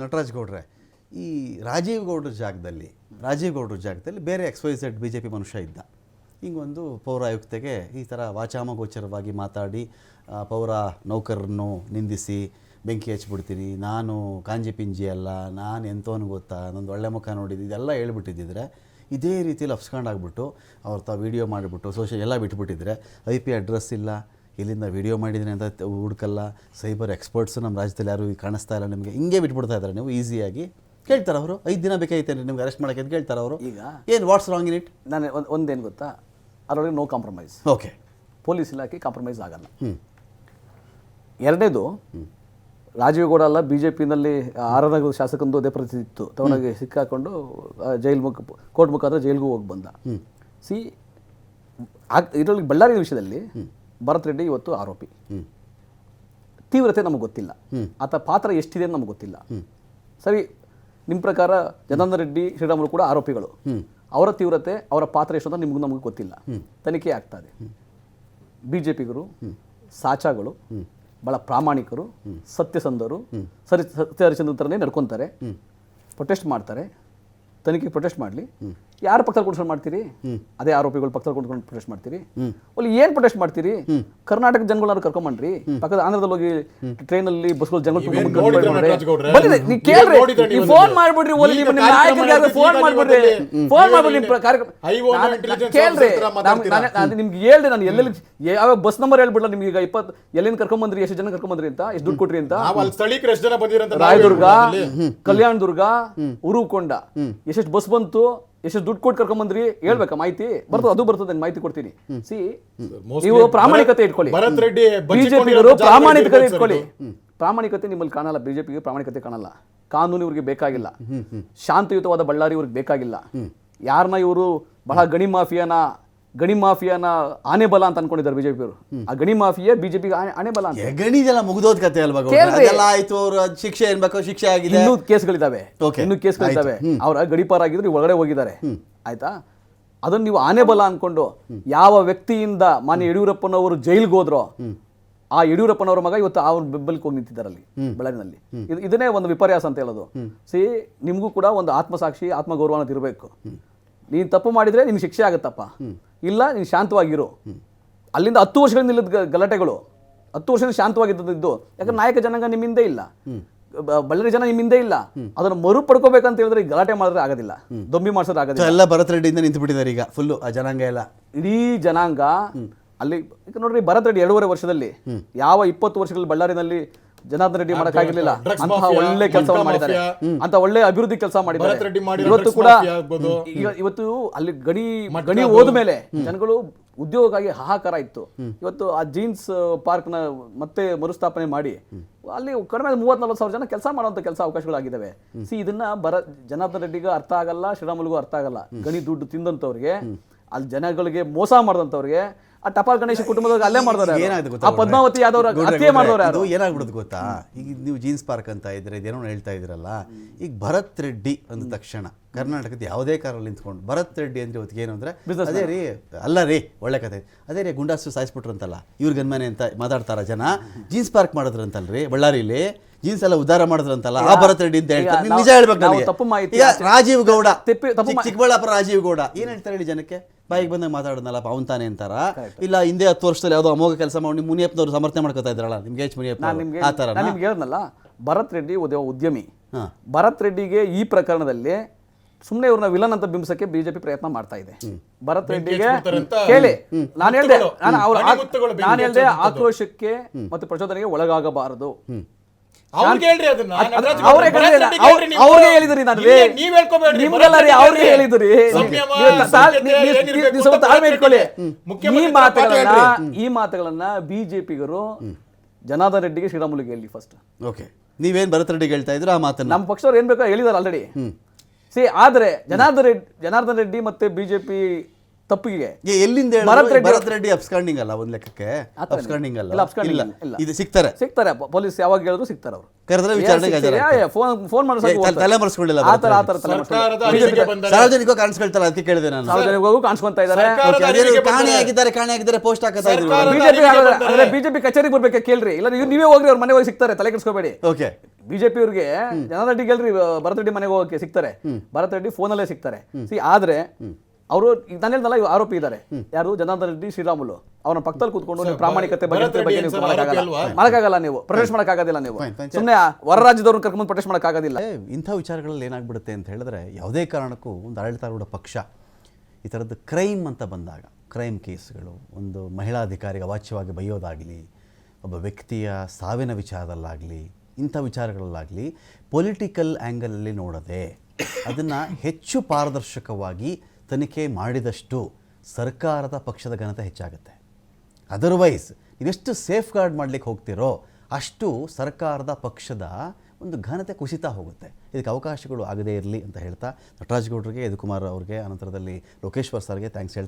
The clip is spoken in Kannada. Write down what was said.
ನಟರಾಜ್ ಗೌಡ್ರೆ, ಈ ರಾಜೀವ್ ಗೌಡ್ರ ಜಾಗದಲ್ಲಿ ಬೇರೆ XYZ BJP ಮನುಷ್ಯ ಇದ್ದ. ಹಿಂಗೊಂದು ಪೌರ ಆಯುಕ್ತೆಗೆ ಈ ಥರ ವಾಚಾಮಗೋಚರವಾಗಿ ಮಾತಾಡಿ ಪೌರ ನೌಕರರನ್ನು ನಿಂದಿಸಿ ಬೆಂಕಿ ಹಚ್ಚಿಬಿಡ್ತೀನಿ, ನಾನು ಕಾಂಜಿ ಪಿಂಜಿ ಅಲ್ಲ, ನಾನು ಎಂಥವನು ಗೊತ್ತಾ, ನಂದು ಒಳ್ಳೆ ಮುಖ ನೋಡಿದ್ದು, ಇದೆಲ್ಲ ಹೇಳ್ಬಿಟ್ಟಿದ್ದಿದ್ರೆ ಇದೇ ರೀತಿಯಲ್ಲಿ ಅಪ್ಸ್ಕೊಂಡಾಗ್ಬಿಟ್ಟು ಅವ್ರ ವಿಡಿಯೋ ಮಾಡಿಬಿಟ್ಟು ಸೋಷಿಯಲ್ ಎಲ್ಲ ಬಿಟ್ಬಿಟ್ಟಿದ್ರೆ IP ಅಡ್ರೆಸ್ ಇಲ್ಲ, ಇಲ್ಲಿಂದ ವಿಡಿಯೋ ಮಾಡಿದ್ದೀನಿ ಅಂತ ಹುಡುಕಲ್ಲ, ಸೈಬರ್ ಎಕ್ಸ್ಪರ್ಟ್ಸು ನಮ್ಮ ರಾಜ್ಯದಲ್ಲಿ ಯಾರು ಕಾಣಿಸ್ತಾ ಇಲ್ಲ ನಿಮಗೆ, ಹಿಂಗೆ ಬಿಟ್ಬಿಡ್ತಾ ಇದ್ದಾರೆ. ನೀವು ಈಸಿಯಾಗಿ ಕೇಳ್ತಾರೆ ಅವರು, 5 ದಿನ ಬೇಕಾಯ್ತೇನೆ ನಿಮ್ಗೆ ಅರೆಸ್ಟ್ ಮಾಡೋಕ್ಕೆ ಅಂತ ಕೇಳ್ತಾರೆ ಅವರು. ಈಗ ಏನು ವಾಟ್ಸ್ ರಾಂಗ್ ಇನ್ ಇಟ್? ನಾನು ಒಂದೇನು ಗೊತ್ತಾ, ಅದರೊಳಗೆ ನೋ ಕಾಂಪ್ರಮೈಸ್. ಓಕೆ, ಪೊಲೀಸ್ ಇಲಾಖೆ ಕಾಂಪ್ರಮೈಸ್ ಆಗಲ್ಲ. ಎರಡನೇದು, ರಾಜೀವ್ ಗೌಡ ಅಲ್ಲ, BJPನಲ್ಲಿ ಆರನಗರದ ಶಾಸಕಂದು ಅದೇ ಪರಿಸ್ಥಿತಿ ಇತ್ತು, ತವನಾಗಿ ಸಿಕ್ಕಾಕೊಂಡು ಕೋರ್ಟ್ ಮುಖಾಂತರ ಜೈಲಿಗೂ ಹೋಗಿ ಬಂದ. ಇದರಲ್ಲಿ ಬಳ್ಳಾರಿ ವಿಷಯದಲ್ಲಿ ಭರತ್ ರೆಡ್ಡಿ ಇವತ್ತು ಆರೋಪಿ. ತೀವ್ರತೆ ನಮಗೆ ಗೊತ್ತಿಲ್ಲ, ಆತ ಪಾತ್ರ ಎಷ್ಟಿದೆ ಅಂತ ನಮಗೆ ಗೊತ್ತಿಲ್ಲ. ಸರಿ, ನಿಮ್ಮ ಪ್ರಕಾರ ಜನಾರ್ದನ್ ರೆಡ್ಡಿ, ಶ್ರೀರಾಮುಲು ಕೂಡ ಆರೋಪಿಗಳು. ಅವರ ತೀವ್ರತೆ, ಅವರ ಪಾತ್ರ ಎಷ್ಟು ಅಂತ ನಮಗೆ ಗೊತ್ತಿಲ್ಲ. ತನಿಖೆ ಆಗ್ತಾ ಇದೆ. BJPಗರು ಸಾಚಾಗಳು, ಭಾಳ ಪ್ರಾಮಾಣಿಕರು, ಸತ್ಯಸಂಧರು, ಸತ್ಯ ಹರಿಶ್ಚಂದ್ರ ಥರನೇ ನಡ್ಕೊತಾರೆ, ಪ್ರೊಟೆಸ್ಟ್ ಮಾಡ್ತಾರೆ. ತನಿಖೆ ಪ್ರೊಟೆಸ್ಟ್ ಮಾಡಲಿ. ಯಾರು ಪಕ್ಕದಲ್ಲಿ ಕುಣಿಸ್ಕೊಂಡು ಮಾಡ್ತೀರಿ? ಅದೇ ಆರೋಪಿಗಳು ಪಕ್ಕದಲ್ಲಿ ಕುಣಿಸ್ಕೊಂಡು ಪ್ರೊಟೆಸ್ಟ್ ಮಾಡ್ತೀರಿ? ಅಲ್ಲಿ ಏನು ಪ್ರೊಟೆಸ್ಟ್ ಮಾಡ್ತೀರಿ? ಕರ್ನಾಟಕ ಜನಗಳನ್ನ ಕರ್ಕೊಂಬನ್ರಿ, ಪಕ್ಕದ ಆಂಧ್ರದಲ್ಲಿ ಹೋಗಿ ಟ್ರೈನಲ್ಲಿ ಬಸ್ಗಳು ಜನಗಳು ಫೋನ್ ಮಾಡ್ಬಿಡ್ರಿ, ಫೋನ್ ಮಾಡ್ಬಿಡ್ರಿ, ನಿಮ್ಗೆ ಹೇಳ್ರಿ, ನಾನು ಎಲ್ಲೆಲ್ಲಿ ಯಾವ ಬಸ್ ನಂಬರ್ ಹೇಳ್ಬಿಡ್ಲ ನಿಮ್ಗೆ. ಈಗ 20 ಎಲ್ಲಿಂದ ಕರ್ಕೊಂಬಂದ್ರಿ, ಎಷ್ಟು ಜನ ಕರ್ಕೊಂಬಂದ್ರಿ ಅಂತ, ಎಷ್ಟು ದುಡ್ಡು ಕೊಟ್ರಿ ಅಂತ. ರಾಯದುರ್ಗ, ಕಲ್ಯಾಣದುರ್ಗ, ಉರುಕೊಂಡ ಎಷ್ಟು ಬಸ್ ಬಂತು, ಎಷ್ಟು ದುಡ್ಡು ಕೊಟ್ಟು ಕರ್ಕೊಂಬಂದ್ರಿ ಹೇಳ್ಬೇಕಾ? ಮಾಹಿತಿ ಬರ್ತದೆ, ಅದು ಬರ್ತದೆ, ಮಾಹಿತಿ ಕೊಡ್ತೀನಿ. ನೀವು ಪ್ರಾಮಾಣಿಕತೆ ಇಟ್ಕೊಳ್ಳಿ, BJPಗರು ಪ್ರಾಮಾಣಿಕತೆ ಇಟ್ಕೊಳ್ಳಿ. ಪ್ರಾಮಾಣಿಕತೆ ನಿಮ್ಮಲ್ಲಿ ಕಾಣಲ್ಲ, BJPಗೆ ಪ್ರಾಮಾಣಿಕತೆ ಕಾಣಲ್ಲ. ಕಾನೂನು ಇವ್ರಿಗೆ ಬೇಕಾಗಿಲ್ಲ, ಶಾಂತಿಯುತವಾದ ಬಳ್ಳಾರಿ ಇವ್ರಿಗೆ ಬೇಕಾಗಿಲ್ಲ. ಯಾರನ್ನ ಇವರು ಬಹಳ ಗಣಿ ಮಾಫಿಯಾನ ಆನೆ ಬಲ ಅಂತ ಅನ್ಕೊಂಡಿದ್ದಾರೆ BJPಯವರು. ಆ ಗಣಿ ಮಾಫಿಯಾ BJPಗೆ ಆನೆ ಬಲ ಅಂತ. ಗಣಿದೆಲ್ಲ ಮುಗಿದೋದ್ ಕತೆ ಅಲ್ವಾ? ಆಯ್ತು, ಅವ್ರ ಶಿಕ್ಷೆ ಏನ್ ಬೇಕೋ ಶಿಕ್ಷೆ ಆಗಿದೆ. ಇನ್ನೂ ಕೇಸ್ಗಳಿದ್ದಾವೆ. ಅವ್ರ ಗಡಿಪಾರ ಆಗಿದ್ರು ಒಳಗಡೆ ಹೋಗಿದ್ದಾರೆ, ಆಯ್ತಾ? ಅದನ್ನ ನೀವು ಆನೆ ಬಲ ಅನ್ಕೊಂಡು ಯಾವ ವ್ಯಕ್ತಿಯಿಂದ ಮಾನ್ಯ ಯಡಿಯೂರಪ್ಪನವರು ಜೈಲ್ಗೆ ಹೋದ್ರೋ, ಆ ಯಡಿಯೂರಪ್ಪನವರ ಮಗ ಇವತ್ತು ಅವ್ರ ಬೆಂಬಲಕ್ಕೆ ಹೋಗಿ ನಿಂತಿದ್ದಾರಲ್ಲಿ ಬಳ್ಳಾರಿನಲ್ಲಿ. ಇದನ್ನೇ ಒಂದು ವಿಪರ್ಯಾಸ ಅಂತ ಹೇಳೋದು. ನಿಮಗೂ ಕೂಡ ಒಂದು ಆತ್ಮಸಾಕ್ಷಿ, ಆತ್ಮಗೌರವ ಅನ್ನೋದು ಇರಬೇಕು. ನೀನು ತಪ್ಪು ಮಾಡಿದ್ರೆ ನಿಮ್ಗೆ ಶಿಕ್ಷೆ ಆಗುತ್ತಪ್ಪ, ಇಲ್ಲ ನೀನು ಶಾಂತವಾಗಿರು. ಅಲ್ಲಿಂದ 10 ವರ್ಷಗಳಿಂದ ಇಲ್ಲದ ಗಲಾಟೆಗಳು, 10 ವರ್ಷದಿಂದ ಶಾಂತವಾಗಿದ್ದು. ಯಾಕಂದ್ರೆ ನಾಯಕ ಜನಾಂಗ ನಿಮ್ಮಿಂದ ಇಲ್ಲ, ಬಳ್ಳಾರಿ ಜನ ನಿಮ್ಮಿಂದ ಇಲ್ಲ. ಅದನ್ನು ಮರುಪಡ್ಕೋಬೇಕಂತ ಹೇಳಿದ್ರೆ ಗಲಾಟೆ ಮಾಡಿದ್ರೆ ಆಗೋದಿಲ್ಲ, ದೊಂಬಿ ಮಾಡಿಸೋದು ಆಗೋದಿಲ್ಲ. ಎಲ್ಲ ಭರತ್ ರೆಡ್ಡಿಯಿಂದ ನಿಂತು ಬಿಟ್ಟಿದ್ದಾರೆ ಈಗ ಫುಲ್ ಆ ಜನಾಂಗ ಎಲ್ಲ. ಇಡೀ ಜನಾಂಗ ಅಲ್ಲಿ ಈಗ ನೋಡ್ರಿ, ಭರತ್ ರೆಡ್ಡಿ 2.5 ವರ್ಷದಲ್ಲಿ ಯಾವ 20 ವರ್ಷಗಳಲ್ಲಿ ಬಳ್ಳಾರಿನಲ್ಲಿ ಜನಾರ್ದನ್ ರೆಡ್ಡಿ ಮಾಡೋಕ್ಕಾಗಿರ್ಲಿಲ್ಲ. ಅಂತ ಒಳ್ಳೆ ಕೆಲಸ ಮಾಡಿದ್ದಾರೆ, ಅಂತ ಒಳ್ಳೆ ಅಭಿವೃದ್ಧಿ ಕೆಲಸ ಮಾಡಿದ್ದಾರೆ. ಇವತ್ತು ಕೂಡ ಇವತ್ತು ಅಲ್ಲಿ ಗಣಿ ಹೋದ ಮೇಲೆ ಜನಗಳು ಉದ್ಯೋಗಕ್ಕಾಗಿ ಹಾಹಾಕಾರ ಇತ್ತು. ಇವತ್ತು ಆ ಜೀನ್ಸ್ ಪಾರ್ಕ್ ನ ಮತ್ತೆ ಮರುಸ್ಥಾಪನೆ ಮಾಡಿ ಅಲ್ಲಿ ಕಡಿಮೆ 30-40 ಸಾವಿರ ಜನ ಕೆಲಸ ಮಾಡುವಂತ ಕೆಲಸ ಅವಕಾಶಗಳಾಗಿದ್ದಾವೆ. ಇದನ್ನ ಜನಾರ್ದನ್ ರೆಡ್ಡಿಗೂ ಅರ್ಥ ಆಗಲ್ಲ, ಶ್ರೀರಾಮುಲುಗೂ ಅರ್ಥ ಆಗಲ್ಲ. ಗಣಿ ದುಡ್ಡು ತಿಂದಂತವ್ರಿಗೆ, ಅಲ್ಲಿ ಜನಗಳಿಗೆ ಮೋಸ ಮಾಡಿದಂತವ್ರಿಗೆ, ಆ ಟಪಾಲ್ ಗಣೇಶ ಕುಟುಂಬದವ್ರಿಗೆ ಅಲ್ಲೇ ಮಾಡಿದವ್ರೆ. ಆ ಪದ್ಮಾವತಿ ಯಾದವ್ರ ಹತ್ಯೆ ಮಾಡಿದವ್ರೆ. ಅದು ಏನಾಗ್ಬಿಡುದು ಗೊತ್ತಾ, ಈಗ ನೀವು ಜೀನ್ಸ್ ಪಾರ್ಕ್ ಅಂತ ಇದ್ರೆ ಇದೇನೋ ಹೇಳ್ತಾ ಇದ್ರಲ್ಲ, ಈಗ ಭರತ್ ರೆಡ್ಡಿ ಅಂದ ತಕ್ಷಣ ಕರ್ನಾಟಕದ ಯಾವುದೇ ಕಾರಲ್ಲಿ ನಿಂತ್ಕೊಂಡು ಭರತ್ ರೆಡ್ಡಿ ಅಂದ್ರೆ ಇವತ್ತಿಗೆ ಏನು ಅಂದ್ರೆ ಅದೇ ರೀ, ಅಲ್ಲ ರೀ, ಒಳ್ಳೆ ಕತೆ, ಅದೇ ರೀ ಗುಂಡಾಸು ಸಾಯಿಸ್ಬಿಟ್ರಂತಲ್ಲ ಇವ್ರ ಗನ್ಮನೆ ಅಂತ ಮಾತಾಡ್ತಾರ ಜನ. ಜೀನ್ಸ್ ಪಾರ್ಕ್ ಮಾಡಿದ್ರಂತಲ್ರಿ ಬಳ್ಳಾರಿಲಿ, ಜೀನ್ಸ್ ಎಲ್ಲ ಉದ್ಧಾರ ಮಾಡಿದ್ರಂತಲ್ಲ, ಆ ಭರತ್ ರೆಡ್ಡಿ ಅಂತ ಹೇಳ್ತಾರೆ. ನಿಜ ಹೇಳ್ಬೇಕು ನನಗೆ. ತಪ್ಪು ಮಾಹಿತಿ. ರಾಜೀವ್ ಗೌಡ, ಚಿಕ್ಕಬಳ್ಳಾಪುರ ರಾಜೀವ್ ಗೌಡ ಏನ್ ಹೇಳ್ತಾರೆ ಹೇಳಿ ಜನಕ್ಕೆ? ಬಾಯಿಗೆ ಬಂದಾಗ ಮಾತಾಡೋದಲ್ಲ, ಅವನ್ ತಾನೆ ಅಂತಾರ. ಇಲ್ಲ ಹಿಂದೆ 10 ವರ್ಷದಲ್ಲಿ ಯಾವುದೋ ಅಮೋಘ ಕೆಲಸ ಮಾಡಿ ಮುನಿಯಪ್ಪನವ್ರು ಸಮರ್ಥನೆ ಮಾಡ್ಕೊತಾ ಇದ್ರಲ್ಲ, ನಿಮ್ಗೆ ಮುನಿಯಪ್ಪ ಆ ತರ. ನಿಮ್ಗೆ ಹೇಳಿದ್ನಲ್ಲ, ಭರತ್ ರೆಡ್ಡಿ ಉದ್ಯಮಿ. ಭರತ್ ರೆಡ್ಡಿಗೆ ಈ ಪ್ರಕರಣದಲ್ಲಿ ಸುಮ್ಮನೆ ಇವ್ರನ್ನ ವಿಲನ್ ಅಂತ ಬಿಂಬಿಸಕ್ಕೆ BJP ಪ್ರಯತ್ನ ಮಾಡ್ತಾ ಇದೆ. ಭರತ್ ರೆಡ್ಡಿಗೆ ಕೇಳಿ, ನಾನು ಹೇಳ್ದೆ ಆಕ್ರೋಶಕ್ಕೆ ಮತ್ತು ಪ್ರಚೋದನೆಗೆ ಒಳಗಾಗಬಾರದು. ಅವ್ರಿಗೆ ಹೇಳಿದ್ರಿ, ಅವ್ರಿಗೆ ಹೇಳಿದ್ರಿ. ಈ ಮಾತುಗಳನ್ನ BJPಗರು ಜನಾರ್ದನ್ ರೆಡ್ಡಿಗೆ, ಶ್ರೀರಾಮುಲುಗೆ ಹೇಳಿ ಫಸ್ಟ್. ಓಕೆ, ನೀವೇನ್ ಭರತ್ ರೆಡ್ಡಿಗೆ ಹೇಳ್ತಾ ಇದ್ರು ಆ ಮಾತನ್ನ ನಮ್ಮ ಪಕ್ಷದವ್ರು ಏನ್ ಬೇಕೋ ಹೇಳಿದಾರೆ ಆಲ್ರೆಡಿ. ಆದ್ರೆ ಜನಾರ್ದನ್ ರೆಡ್ಡಿ ಮತ್ತೆ BJP ತಪ್ಪಿಗೆ ಎಲ್ಲಿಂದ ಭರತ್ ರೆಡ್ಡಿ ಅಬ್ಸ್ಕಾಂಡಿಂಗ್ ಅಲ್ಲ, ಒಂದ್ ಲೆಕ್ಕಕ್ಕೆ ಅಬ್ಸ್ಕಾಂಡಿಂಗ್ ಅಲ್ಲ, ಇದು ಸಿಗ್ತಾರೆ ಪೊಲೀಸ್ ಯಾವಾಗ ಹೇಳಿದ್ರು ಸಿಗ್ತಾರೆ. ಅವರು ಕರೆದ್ರೆ ವಿಚಾರಣೆಗೆ ಫೋನ್ ತಲೆ ಮರೆಸ್ಕೊಂಡಿಲ್ಲ, ಸಾರ್ವಜನಿಕ ಕಾಣಿಸ್ಕೊಳ್ತಾರೆ. ಅದಕ್ಕೆ ಕೇಳಿದೆ ನಾನು, ಸಾರ್ವಜನಿಕವಾಗೂ ಕಾಣಿಸ್ಕೊಂತ ಇದ್ದಾರೆ, ಕಾಣೆ ಪೋಸ್ಟ್ ಹಾಕತಾ ಇದ್ರು. BJP ಕಚೇರಿಗೆ ಬರ್ಬೇಕಾ ಕೇಳ್ರಿ, ಇಲ್ಲ ನೀವೇ ಹೋಗ್ರಿ, ಅವ್ರ ಮನೆ ಹೋಗಿ ಸಿಗ್ತಾರೆ, ತಲೆ ಕೆಡಿಸ್ಕೋಬೇಡಿ. ಓಕೆ, ಬಿಜೆಪಿ ಅವ್ರಿಗೆ ಜನಾರ್ದನ್ ರೆಡ್ಡಿ ಗೆಲ್ರಿ ಭರತ್ ರೆಡ್ಡಿ ಮನೆಗೆ ಹೋಗಕ್ಕೆ ಸಿಗ್ತಾರೆ, ಭರತ್ ರೆಡ್ಡಿ ಫೋನಲ್ಲೇ ಸಿಗ್ತಾರೆ. ಆದ್ರೆ ಅವರು ನಾನು ಹೇಳ್ದಲ್ಲ, ಇವ್ರು ಆರೋಪಿ ಇದ್ದಾರೆ. ಯಾರು? ಜನಾರ್ದನ್ ರೆಡ್ಡಿ, ಶ್ರೀರಾಮುಲು. ಅವನ ಪಕ್ಕದಲ್ಲಿ ಕೂತ್ಕೊಂಡು ನೀವು ಪ್ರಾಮಾಣಿಕತೆ ಬಗ್ಗೆ ನೀವು ಮಾಡಕ್ಕಾಗಲ್ಲ, ನೀವು ಪ್ರೊಟೆಸ್ಟ್ ಮಾಡೋಕ್ಕಾಗೋದಿಲ್ಲ. ನೀವು ಸುಮ್ಮನೆ ಹೊರ ರಾಜ್ಯದವ್ರನ್ನ ಕರ್ಕೊಂಡು ಪ್ರೊಟೆಸ್ಟ್ ಮಾಡೋಕ್ಕಾಗೋದಿಲ್ಲ. ಇಂಥ ವಿಚಾರಗಳಲ್ಲಿ ಏನಾಗ್ಬಿಡುತ್ತೆ ಅಂತ ಹೇಳಿದ್ರೆ, ಯಾವುದೇ ಕಾರಣಕ್ಕೂ ಒಂದು ಆಡಳಿತಾರೂಢ ಪಕ್ಷ ಈ ಥರದ್ದು ಕ್ರೈಮ್ ಅಂತ ಬಂದಾಗ, ಕ್ರೈಮ್ ಕೇಸ್ಗಳು, ಒಂದು ಮಹಿಳಾ ಅಧಿಕಾರಿಗೆ ಅವಾಚ್ಯವಾಗಿ ಬೈಯೋದಾಗಲಿ, ಒಬ್ಬ ವ್ಯಕ್ತಿಯ ಸಾವಿನ ವಿಚಾರದಲ್ಲಾಗಲಿ, ಇಂಥ ವಿಚಾರಗಳಲ್ಲಾಗಲಿ ಪೊಲಿಟಿಕಲ್ ಆ್ಯಂಗಲಲ್ಲಿ ನೋಡದೆ ಅದನ್ನು ಹೆಚ್ಚು ಪಾರದರ್ಶಕವಾಗಿ ತನಿಖೆ ಮಾಡಿದಷ್ಟು ಸರ್ಕಾರದ ಪಕ್ಷದ ಘನತೆ ಹೆಚ್ಚಾಗುತ್ತೆ. ಅದರ್ವೈಸ್ ನೀವೆಷ್ಟು ಸೇಫ್ ಗಾರ್ಡ್ ಮಾಡಲಿಕ್ಕೆ ಹೋಗ್ತಿರೋ ಅಷ್ಟು ಸರ್ಕಾರದ ಪಕ್ಷದ ಒಂದು ಘನತೆ ಕುಸಿತಾ ಹೋಗುತ್ತೆ. ಇದಕ್ಕೆ ಅವಕಾಶಗಳು ಆಗದೇ ಇರಲಿ ಅಂತ ಹೇಳ್ತಾ ನಟರಾಜ್ ಗೌಡ್ರಿಗೆ, ಯದುಕುಮಾರ್ ಅವ್ರಿಗೆ, ಅನಂತರದಲ್ಲಿ ಲೋಕೇಶ್ವರ್ ಸರ್ಗೆ ಥ್ಯಾಂಕ್ಸ್ ಹೇಳ್ತಾ